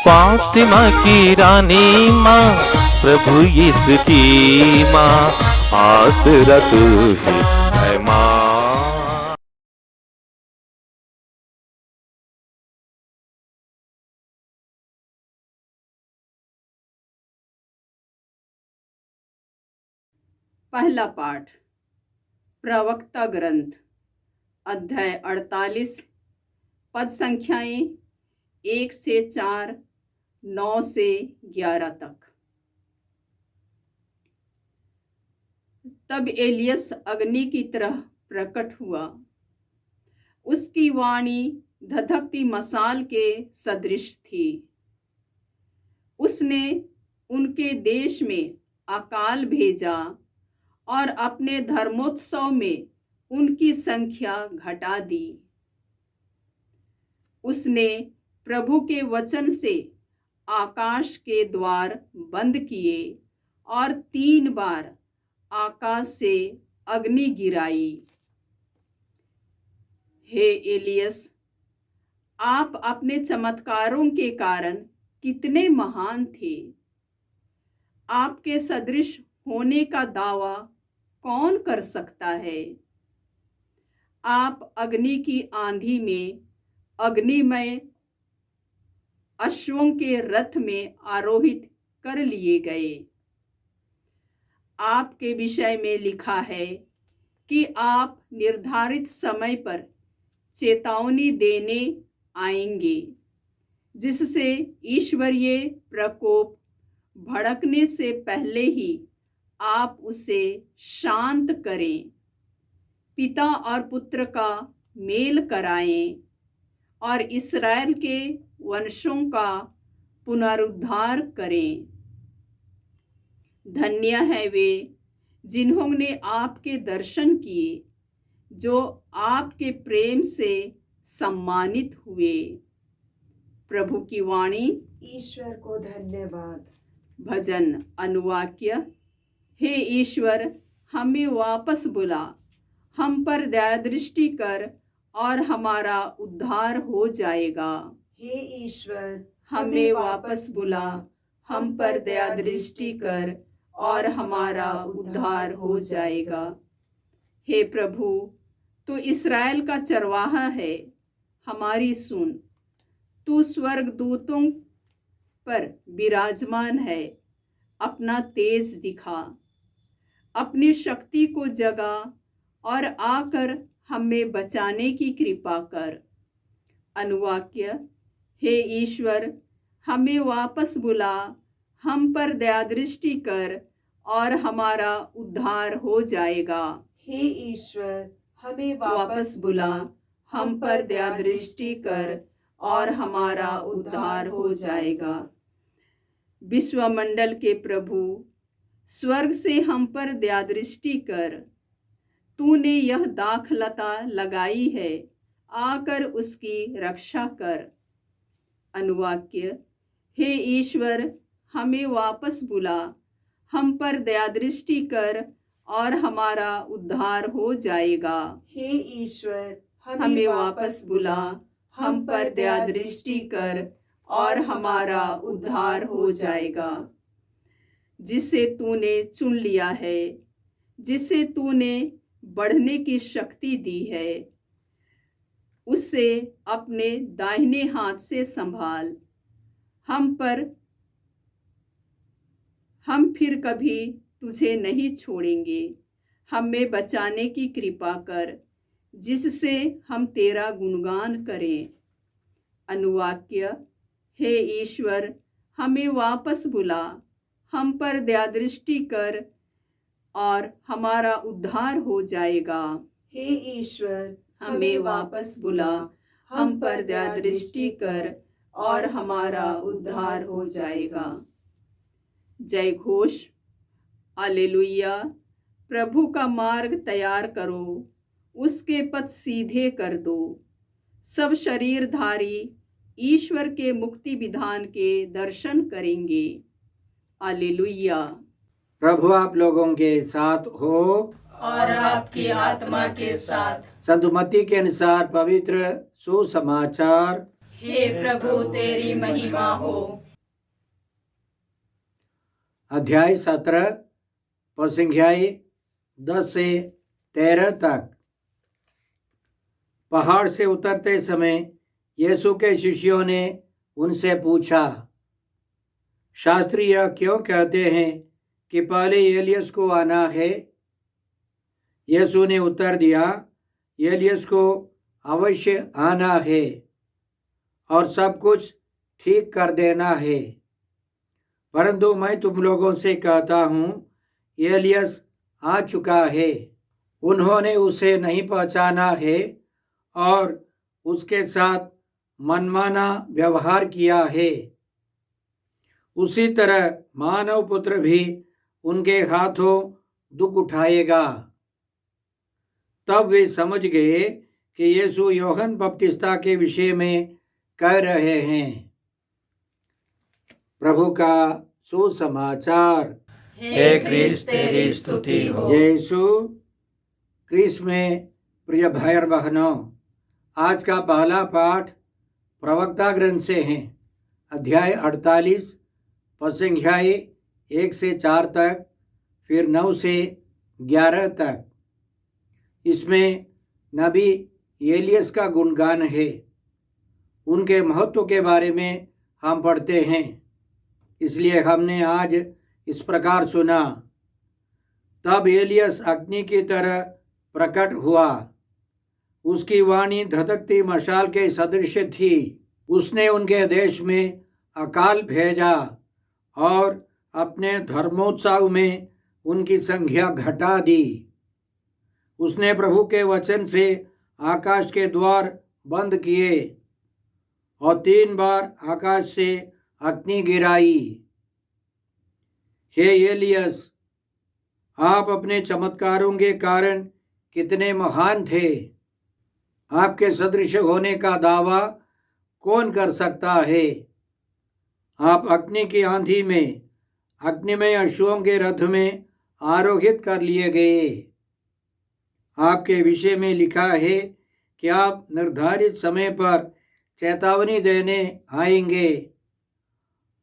फातिमा की रानी माँ, प्रभु यीशु की माँ, आसरा तू ही है माँ। पहला पाठ प्रवक्ता ग्रंथ अध्याय 48 पद संख्याएं 1 से 4, 9 से 11 तक। तब एलियस अग्नि की तरह प्रकट हुआ। उसकी वाणी धधकती मशाल के सदृश थी। उसने उनके देश में अकाल भेजा और अपने धर्मोत्सव में उनकी संख्या घटा दी। उसने प्रभु के वचन से आकाश के द्वार बंद किए और 3 बार आकाश से अग्नि गिराई। हे एलियस, आप अपने चमत्कारों के कारण कितने महान थे। आपके सदृश होने का दावा कौन कर सकता है। आप अग्नि की आंधी में अग्निमय अश्वों के रथ में आरोहित कर लिए गए। आपके विषय में लिखा है कि आप निर्धारित समय पर चेतावनी देने आएंगे, जिससे ईश्वरीय प्रकोप भड़कने से पहले ही आप उसे शांत करें, पिता और पुत्र का मेल कराएं और इस्राएल के वंशों का पुनरुद्धार करें। धन्य है वे जिन्होंने आपके दर्शन किए, जो आपके प्रेम से सम्मानित हुए। प्रभु की वाणी। ईश्वर को धन्यवाद। भजन अनुवाक्य। हे ईश्वर, हमें वापस बुला, हम पर दया दृष्टि कर और हमारा उद्धार हो जाएगा। हे ईश्वर, हमें वापस बुला, हम पर दया दृष्टि कर और हमारा उद्धार हो जाएगा। हे प्रभु, तू इस्राएल का चरवाहा है, हमारी सुन। तू स्वर्गदूतों पर विराजमान है, अपना तेज दिखा। अपनी शक्ति को जगा और आकर हमें बचाने की कृपा कर। अनुवाक्य। हे ईश्वर, हमें वापस बुला, हम पर दया दृष्टि कर और हमारा उद्धार हो जाएगा। हे ईश्वर, हमें वापस बुला, हम पर दया दृष्टि कर और हमारा उद्धार हो जाएगा। विश्वमंडल के प्रभु, स्वर्ग से हम पर दया दृष्टि कर। तूने यह दाखलता लगाई है, आकर उसकी रक्षा कर। अनुवाक्य। हे ईश्वर, हमें वापस बुला, हम पर दया दृष्टि कर और हमारा उद्धार हो जाएगा। हे ईश्वर, हमें वापस बुला, हम पर दया दृष्टि कर और हमारा उद्धार हो जाएगा। जिसे तूने चुन लिया है, जिसे तूने बढ़ने की शक्ति दी है, उसे अपने दाहिने हाथ से संभाल। हम फिर कभी तुझे नहीं छोड़ेंगे। हमें बचाने की कृपा कर, जिससे हम तेरा गुणगान करें। अनुवाक्य। हे ईश्वर, हमें वापस बुला, हम पर दया दृष्टि कर और हमारा उद्धार हो जाएगा। हे ईश्वर, हमें वापस बुला, हम पर दया दृष्टि कर और हमारा उद्धार हो जाएगा। जय घोष। हालेलुया। प्रभु का मार्ग तैयार करो, उसके पथ सीधे कर दो। सब शरीरधारी ईश्वर के मुक्ति विधान के दर्शन करेंगे। हालेलुया। प्रभु आप लोगों के साथ हो और आपकी आत्मा के साथ। सदुमती के अनुसार पवित्र सुसमाचार हे प्रभु तेरी महिमा हो। अध्याय 17 पद संख्या 10 से 13 तक। पहाड़ से उतरते समय यीशु के शिष्यों ने उनसे पूछा, शास्त्री यह क्यों कहते हैं कि पहले एलियस को आना है? यीशु ने उत्तर दिया, एलियस को अवश्य आना है और सब कुछ ठीक कर देना है। परंतु मैं तुम लोगों से कहता हूँ, एलियस आ चुका है, उन्होंने उसे नहीं पहचाना है और उसके साथ मनमाना व्यवहार किया है। उसी तरह मानव पुत्र भी उनके हाथों दुख उठाएगा। तब वे समझ गए कि यीशु यूहन्ना बपतिस्मा के विषय में कह रहे हैं। प्रभु का सुसमाचार। हे क्रिस्त तेरी स्तुति हो। यीशु क्रिस्त में प्रिय भाई बहनों, आज का पहला पाठ प्रवक्ता ग्रंथ से है। अध्याय 48 पद संख्या 1 से 4 तक, फिर 9 से 11 तक। इसमें नबी एलियस का गुणगान है। उनके महत्व के बारे में हम पढ़ते हैं। इसलिए हमने आज इस प्रकार सुना, तब एलियस अग्नि की तरह प्रकट हुआ, उसकी वाणी धधकती मशाल के सदृश थी। उसने उनके देश में अकाल भेजा और अपने धर्मोत्सव में उनकी संख्या घटा दी। उसने प्रभु के वचन से आकाश के द्वार बंद किए और 3 बार आकाश से अग्नि गिराई। हे एलियस, आप अपने चमत्कारों के कारण कितने महान थे। आपके सदृश होने का दावा कौन कर सकता है? आप अग्नि की आंधी में अग्निमय अश्वों के रथ में आरोहित कर लिए गए। आपके विषय में लिखा है कि आप निर्धारित समय पर चेतावनी देने आएंगे,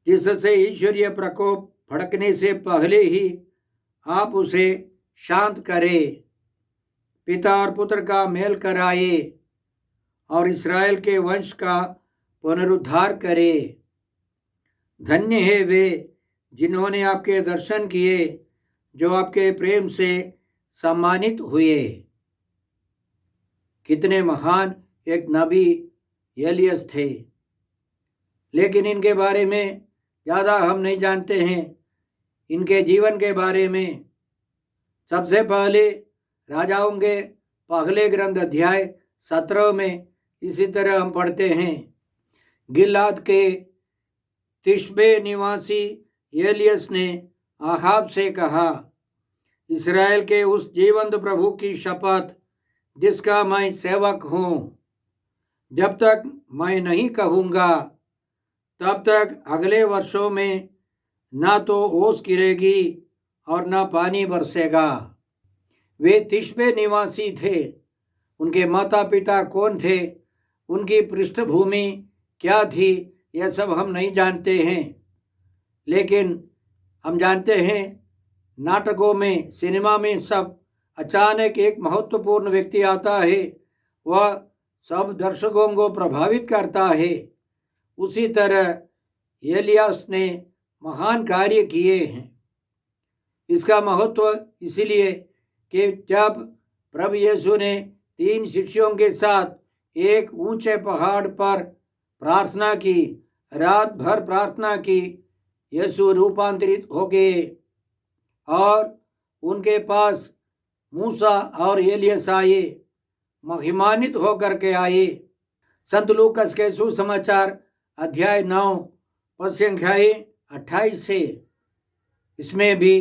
जिससे ईश्वरीय प्रकोप भड़कने से पहले ही आप उसे शांत करें, पिता और पुत्र का मेल कराए और इस्राएल के वंश का पुनरुद्धार करे। धन्य है वे जिन्होंने आपके दर्शन किए, जो आपके प्रेम से सम्मानित हुए। कितने महान एक नबी एलियस थे, लेकिन इनके बारे में ज़्यादा हम नहीं जानते हैं। इनके जीवन के बारे में सबसे पहले राजाओं के पहले ग्रंथ अध्याय 17 में इसी तरह हम पढ़ते हैं, गिलाद के तिशबे निवासी एलियस ने आहाब से कहा, इस्राएल के उस जीवंत प्रभु की शपथ जिसका मैं सेवक हूँ, जब तक मैं नहीं कहूँगा तब तक अगले वर्षों में ना तो ओस गिरेगी और ना पानी बरसेगा। वे तिशबे निवासी थे। उनके माता पिता कौन थे, उनकी पृष्ठभूमि क्या थी, यह सब हम नहीं जानते हैं। लेकिन हम जानते हैं नाटकों में, सिनेमा में सब अचानक एक महत्वपूर्ण व्यक्ति आता है, वह सब दर्शकों को प्रभावित करता है। उसी तरह एलियस ने महान कार्य किए हैं। इसका महत्व इसलिए कि जब प्रभु यीशु ने 3 शिष्यों के साथ एक ऊंचे पहाड़ पर प्रार्थना की, रात भर प्रार्थना की, यीशु रूपांतरित हो गए और उनके पास मूसा और एलियस आए, महिमान्वित होकर के आए। संत लूकास के सुसमाचार अध्याय 9 पद संख्या 28 से, इसमें भी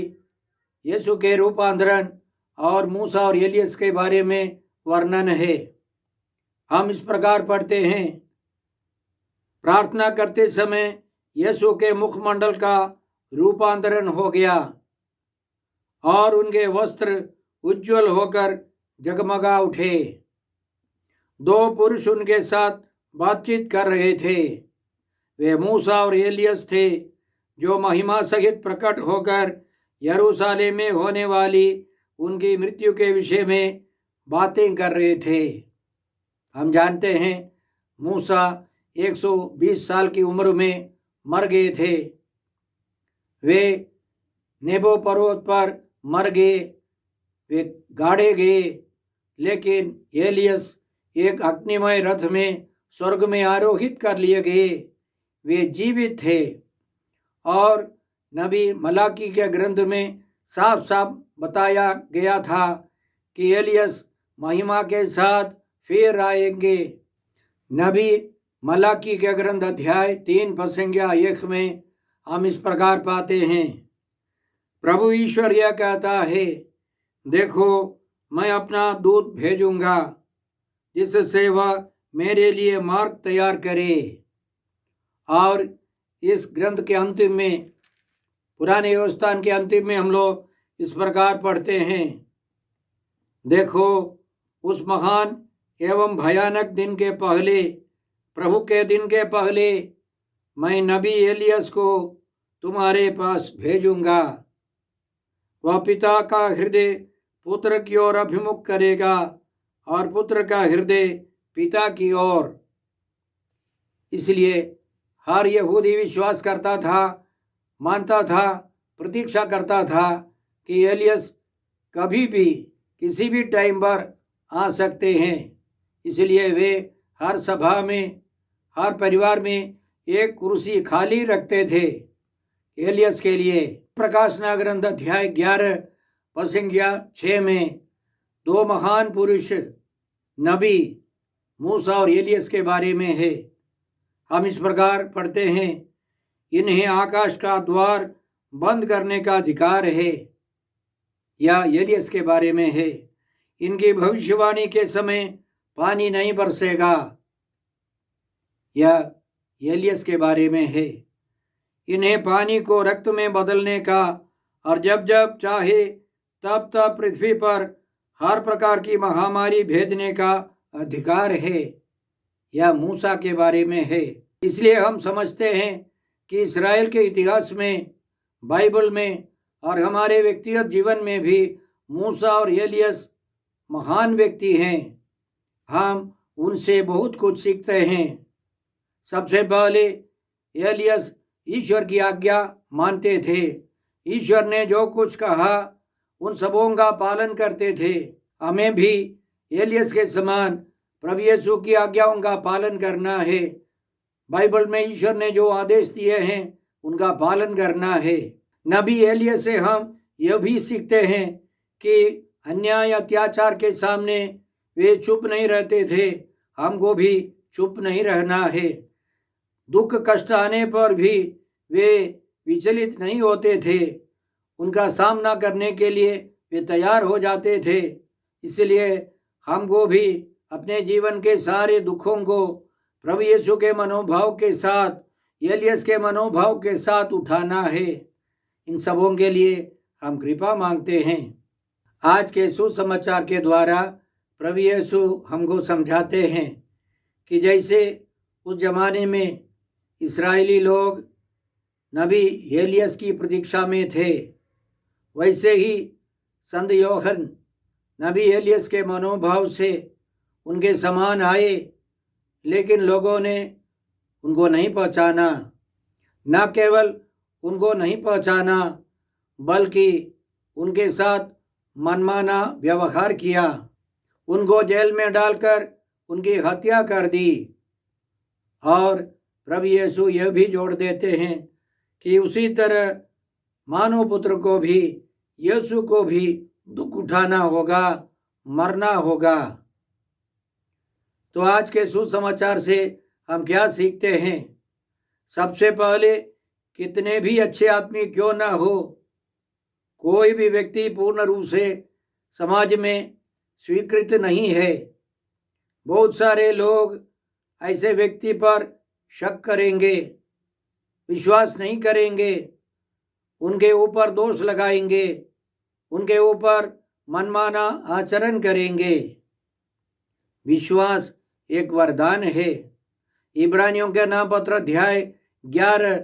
यीशु के रूपांतरण और मूसा और एलियस के बारे में वर्णन है। हम इस प्रकार पढ़ते हैं, प्रार्थना करते समय यीशु के मुखमंडल का रूपांतरण हो गया और उनके वस्त्र उज्जवल होकर जगमगा उठे। 2 पुरुष उनके साथ बातचीत कर रहे थे। वे मूसा और एलियस थे जो महिमा सहित प्रकट होकर यरूशलेम में होने वाली उनकी मृत्यु के विषय में बातें कर रहे थे। हम जानते हैं मूसा 120 साल की उम्र में मर गए थे। वे नेबो पर्वत पर मर गए, वे गाड़े गए, लेकिन एलियस एक अग्निमय रथ में स्वर्ग में आरोहित कर लिए गए। वे जीवित थे और नबी मलाकी के ग्रंथ में साफ साफ बताया गया था कि एलियस महिमा के साथ फिर आएंगे। नबी मलाकी के ग्रंथ अध्याय 3 पद 1 में हम इस प्रकार पाते हैं, प्रभु ईश्वर यह कहता है, देखो मैं अपना दूत भेजूंगा जिससे वह मेरे लिए मार्ग तैयार करे। और इस ग्रंथ के अंतिम में, पुराने व्यवस्थान के अंतिम में हम लोग इस प्रकार पढ़ते हैं, देखो उस महान एवं भयानक दिन के पहले, प्रभु के दिन के पहले मैं नबी एलियस को तुम्हारे पास भेजूंगा। वह पिता का हृदय पुत्र की ओर अभिमुख करेगा और पुत्र का हृदय पिता की ओर। इसलिए हर यहूदी विश्वास करता था, मानता था, प्रतीक्षा करता था कि एलियस कभी भी किसी भी टाइम पर आ सकते हैं। इसलिए वे हर सभा में, हर परिवार में एक कुर्सी खाली रखते थे एलियस के लिए। प्रकाशना ग्रंथ अध्याय 11 पद 6 में दो महान पुरुष नबी मूसा और एलियस के बारे में है। हम इस प्रकार पढ़ते हैं, इन्हें आकाश का द्वार बंद करने का अधिकार है। यह एलियस के बारे में है। इनकी भविष्यवाणी के समय पानी नहीं बरसेगा। यह एलियस के बारे में है। इन्हें पानी को रक्त में बदलने का और जब जब चाहे तब तब पृथ्वी पर हर प्रकार की महामारी भेजने का अधिकार है। यह मूसा के बारे में है। इसलिए हम समझते हैं कि इस्राएल के इतिहास में, बाइबल में और हमारे व्यक्तिगत जीवन में भी मूसा और एलियस महान व्यक्ति हैं। हम उनसे बहुत कुछ सीखते हैं। सबसे पहले एलियस ईश्वर की आज्ञा मानते थे। ईश्वर ने जो कुछ कहा उन सबों का पालन करते थे। हमें भी एलियस के समान प्रभु यीशु की आज्ञाओं का पालन करना है। बाइबल में ईश्वर ने जो आदेश दिए हैं उनका पालन करना है। नबी एलियस से हम यह भी सीखते हैं कि अन्याय अत्याचार के सामने वे चुप नहीं रहते थे। हमको भी चुप नहीं रहना है। दुख कष्ट आने पर भी वे विचलित नहीं होते थे। उनका सामना करने के लिए वे तैयार हो जाते थे। इसलिए हमको भी अपने जीवन के सारे दुखों को प्रभु यीशु के मनोभाव के साथ, एलियस के मनोभाव के साथ उठाना है। इन सबों के लिए हम कृपा मांगते हैं। आज के सुसमाचार के द्वारा प्रभु यीशु हमको समझाते हैं कि जैसे उस जमाने में इस्राएली लोग नबी एलियस की प्रतीक्षा में थे, वैसे ही संत यूहन्ना नबी एलियस के मनोभाव से उनके समान आए, लेकिन लोगों ने उनको नहीं पहचाना। न केवल उनको नहीं पहचाना बल्कि उनके साथ मनमाना व्यवहार किया। उनको जेल में डालकर उनकी हत्या कर दी। और प्रभु यीशु यह भी जोड़ देते हैं कि उसी तरह मानव पुत्र को भी, यीशु को भी दुख उठाना होगा, मरना होगा। तो आज के सुसमाचार से हम क्या सीखते हैं? सबसे पहले, कितने भी अच्छे आदमी क्यों ना हो, कोई भी व्यक्ति पूर्ण रूप से समाज में स्वीकृत नहीं है। बहुत सारे लोग ऐसे व्यक्ति पर शक करेंगे, विश्वास नहीं करेंगे, उनके ऊपर दोष लगाएंगे, उनके ऊपर मनमाना आचरण करेंगे। विश्वास एक वरदान है। इब्रानियों के नाम पत्र अध्याय 11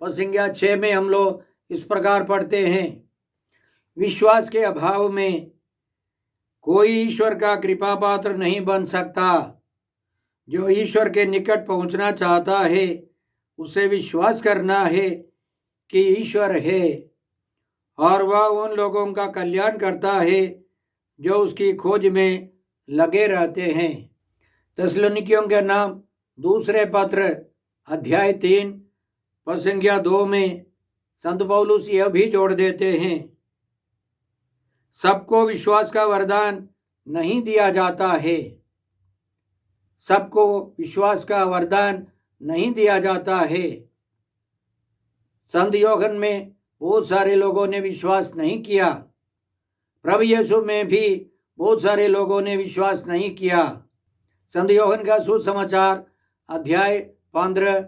पद संख्या 6 में हम लोग इस प्रकार पढ़ते हैं, विश्वास के अभाव में कोई ईश्वर का कृपा पात्र नहीं बन सकता। जो ईश्वर के निकट पहुंचना चाहता है उसे विश्वास करना है कि ईश्वर है और वह उन लोगों का कल्याण करता है जो उसकी खोज में लगे रहते हैं। थिस्सलुनीकियों के नाम दूसरे पत्र अध्याय 3 पद संख्या 2 में संत पौलुस यह भी जोड़ देते हैं, सबको विश्वास का वरदान नहीं दिया जाता है। सबको विश्वास का वरदान नहीं दिया जाता है। संत यूहन्ना में बहुत सारे लोगों ने विश्वास नहीं किया। प्रभु यीशु में भी बहुत सारे लोगों ने विश्वास नहीं किया। संत यूहन्ना का सुसमाचार अध्याय 15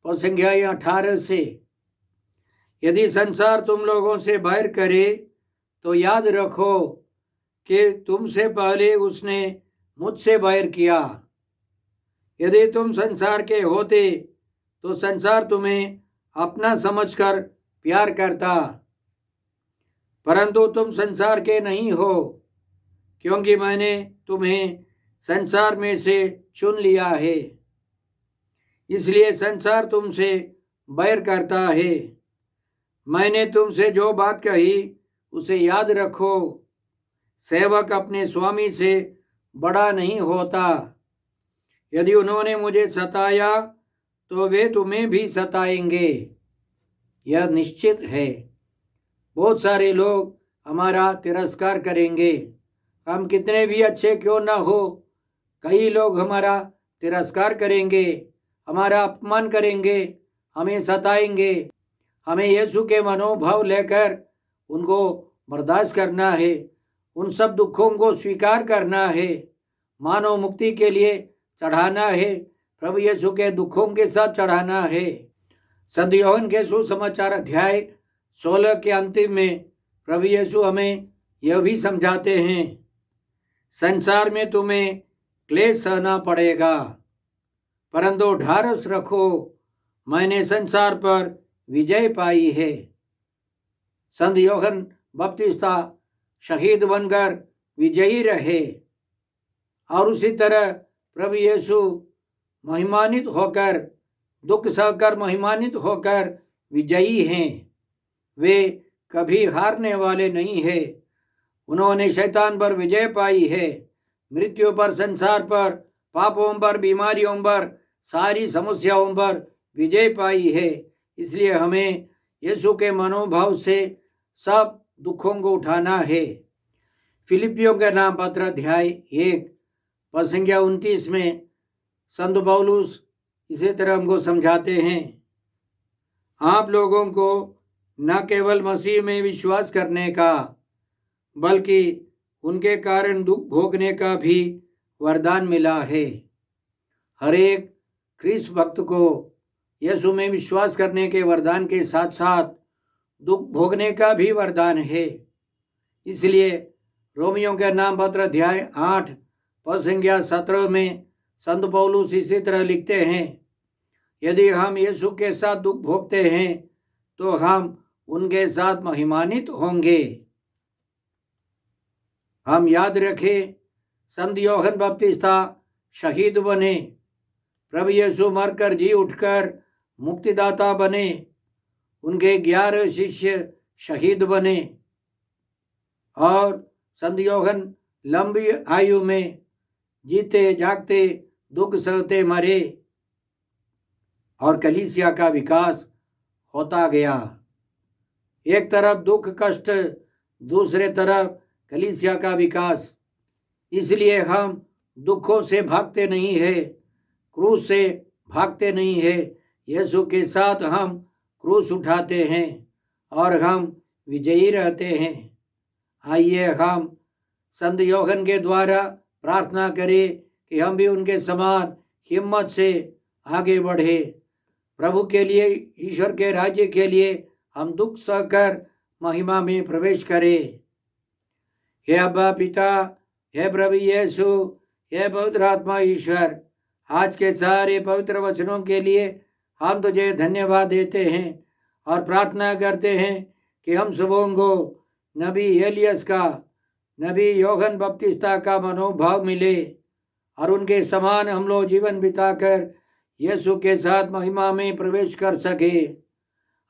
पद संख्या 18 से, यदि संसार तुम लोगों से बैर करे तो याद रखो कि तुमसे पहले उसने मुझसे बैर किया। यदि तुम संसार के होते तो संसार तुम्हें अपना समझकर प्यार करता, परंतु तुम संसार के नहीं हो, क्योंकि मैंने तुम्हें संसार में से चुन लिया है। इसलिए संसार तुमसे बैर करता है। मैंने तुमसे जो बात कही उसे याद रखो, सेवक अपने स्वामी से बड़ा नहीं होता। यदि उन्होंने मुझे सताया तो वे तुम्हें भी सताएंगे, यह निश्चित है। बहुत सारे लोग हमारा तिरस्कार करेंगे, हम कितने भी अच्छे क्यों ना हो, कई लोग हमारा तिरस्कार करेंगे, हमारा अपमान करेंगे, हमें सताएंगे। हमें यीशु के मनोभाव लेकर उनको बर्दाश्त करना है, उन सब दुखों को स्वीकार करना है, मानव मुक्ति के लिए चढ़ाना है, प्रभु यीशु के दुखों के साथ चढ़ाना है। संत यूहन्ना के सुसमाचार अध्याय 16 के अंतिम में प्रभु यीशु हमें यह भी समझाते हैं, संसार में तुम्हें क्लेश सहना पड़ेगा, परंतु ढारस रखो, मैंने संसार पर विजय पाई है। संत यूहन्ना बपतिस्ता शहीद बनकर विजयी रहे और उसी तरह प्रभु यीशु महिमान्वित होकर, दुख सहकर महिमान्वित होकर विजयी हैं। वे कभी हारने वाले नहीं हैं। उन्होंने शैतान पर विजय पाई है, मृत्यु पर, संसार पर, पापों पर, बीमारियों पर, सारी समस्याओं पर विजय पाई है। इसलिए हमें यीशु के मनोभाव से सब दुखों को उठाना है। फिलिपियों के नाम पत्र अध्याय 1 पद संख्या 29 में संत पौलुस इसी तरह हमको समझाते हैं, आप लोगों को न केवल मसीह में विश्वास करने का बल्कि उनके कारण दुख भोगने का भी वरदान मिला है। हर एक ख्रीस्त भक्त को यीशु में विश्वास करने के वरदान के साथ साथ दुख भोगने का भी वरदान है। इसलिए रोमियों के नाम पत्र अध्याय 8 पद संख्या 17 में संत पौलुस इसी तरह लिखते हैं, यदि हम यीशु के साथ दुख भोगते हैं तो हम उनके साथ महिमान्वित होंगे। हम याद रखें, संत यूहन्ना बपतिस्ता शहीद बने, प्रभु यीशु मरकर जी उठकर मुक्तिदाता बने, उनके 11 शिष्य शहीद बने और संत यूहन्ना लंबी आयु में जीते जागते दुख सहते मरे और कलीसिया का विकास होता गया। एक तरफ दुख कष्ट, दूसरे तरफ कलीसिया का विकास। इसलिए हम दुखों से भागते नहीं है, क्रूस से भागते नहीं है, यीशु के साथ हम क्रूस उठाते हैं और हम विजयी रहते हैं। आइए हम संत यूहन्ना के द्वारा प्रार्थना करें कि हम भी उनके समान हिम्मत से आगे बढ़े, प्रभु के लिए, ईश्वर के राज्य के लिए हम दुख सहकर महिमा में प्रवेश करें। हे अब्बा पिता, हे प्रभु यीशु, हे पवित्र आत्मा ईश्वर, आज के सारे पवित्र वचनों के लिए हम तुझे धन्यवाद देते हैं और प्रार्थना करते हैं कि हम सबों को नबी एलियस का, नबी यूहन्ना बपतिस्ता का मनोभाव मिले और उनके समान हम लोग जीवन बिताकर यीशु के साथ महिमा में प्रवेश कर सके।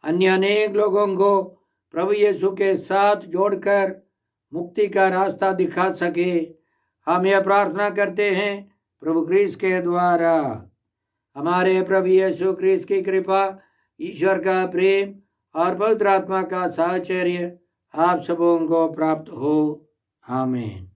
अन्य अनेक लोगों को प्रभु यीशु के साथ जोड़कर मुक्ति का रास्ता दिखा सके। हम यह प्रार्थना करते हैं प्रभु क्रिस्त के द्वारा। हमारे प्रभु यीशु क्रिस्त की कृपा, ईश्वर का प्रेम और पवित्र आत्मा का साहचर्य आप सबों को प्राप्त हो। आमीन।